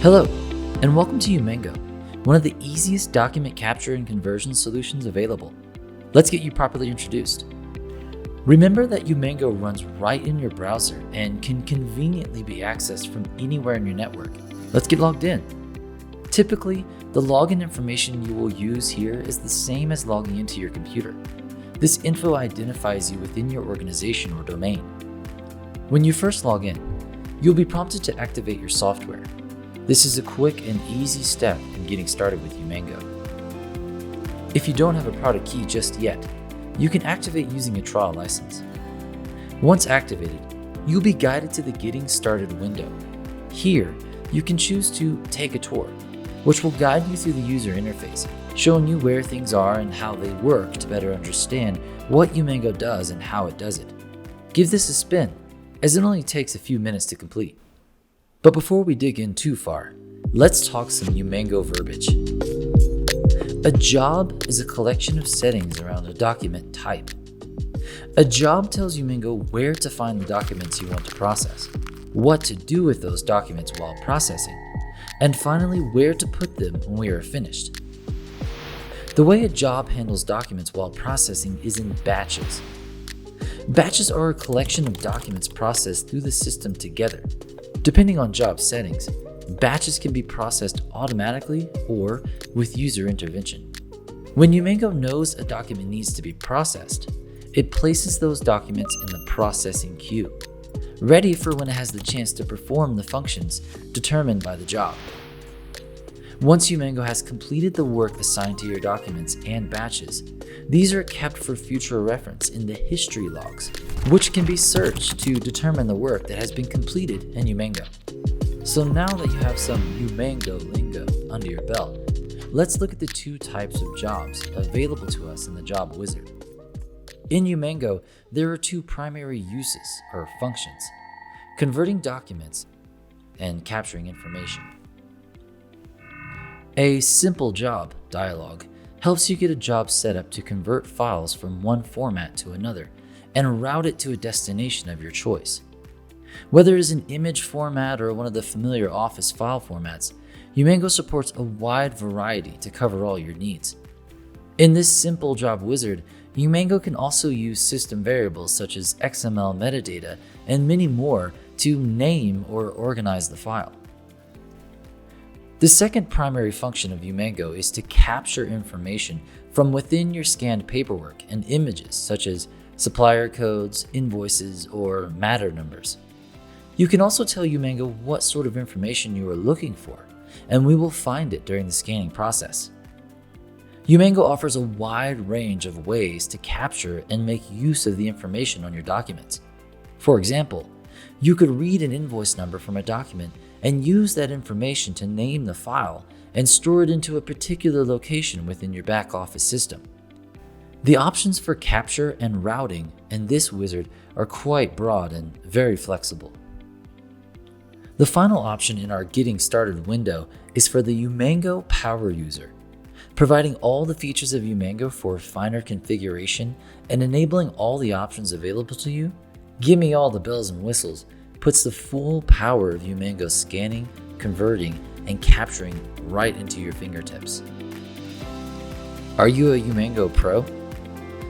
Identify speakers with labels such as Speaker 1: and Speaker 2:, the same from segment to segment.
Speaker 1: Hello, and welcome to Umango, one of the easiest document capture and conversion solutions available. Let's get you properly introduced. Remember that Umango runs right in your browser and can conveniently be accessed from anywhere in your network. Let's get logged in. Typically, the login information you will use here is the same as logging into your computer. This info identifies you within your organization or domain. When you first log in, you'll be prompted to activate your software. This is a quick and easy step in getting started with Umango. If you don't have a product key just yet, you can activate using a trial license. Once activated, you'll be guided to the Getting Started window. Here, you can choose to take a tour, which will guide you through the user interface, showing you where things are and how they work to better understand what Umango does and how it does it. Give this a spin, as it only takes a few minutes to complete. But before we dig in too far, let's talk some Umango verbiage. A job is a collection of settings around a document type. A job tells Umango where to find the documents you want to process, what to do with those documents while processing, and finally where to put them when we are finished. The way a job handles documents while processing is in batches. Batches are a collection of documents processed through the system together. Depending on job settings, batches can be processed automatically or with user intervention. When Umango knows a document needs to be processed, it places those documents in the processing queue, ready for when it has the chance to perform the functions determined by the job. Once Umango has completed the work assigned to your documents and batches, these are kept for future reference in the history logs, which can be searched to determine the work that has been completed in Umango. So now that you have some Umango lingo under your belt, let's look at the two types of jobs available to us in the job wizard. In Umango, there are two primary uses or functions: converting documents and capturing information. A simple job dialog helps you get a job set up to convert files from one format to another and route it to a destination of your choice. Whether it is an image format or one of the familiar Office file formats, Umango supports a wide variety to cover all your needs. In this simple job wizard, Umango can also use system variables such as XML metadata and many more to name or organize the file. The second primary function of Umango is to capture information from within your scanned paperwork and images such as supplier codes, invoices, or matter numbers. You can also tell Umango what sort of information you are looking for, and we will find it during the scanning process. Umango offers a wide range of ways to capture and make use of the information on your documents. For example, you could read an invoice number from a document and use that information to name the file and store it into a particular location within your back office system. The options for capture and routing in this wizard are quite broad and very flexible. The final option in our Getting Started window is for the Umango Power User, providing all the features of Umango for finer configuration and enabling all the options available to you. Give me all the bells and whistles puts the full power of Umango scanning, converting, and capturing right into your fingertips. Are you a Umango Pro?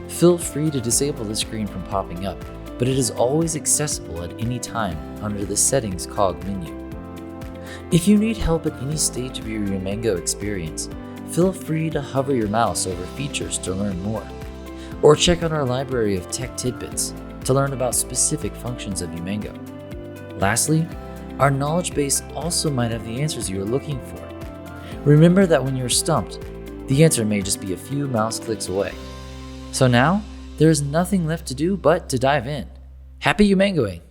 Speaker 1: Feel free to disable the screen from popping up, but it is always accessible at any time under the Settings cog menu. If you need help at any stage of your Umango experience, feel free to hover your mouse over features to learn more, or check out our library of tech tidbits to learn about specific functions of Umango. Lastly, our knowledge base also might have the answers you are looking for. Remember that when you're stumped, the answer may just be a few mouse clicks away. So now, there is nothing left to do but to dive in. Happy Umangoing!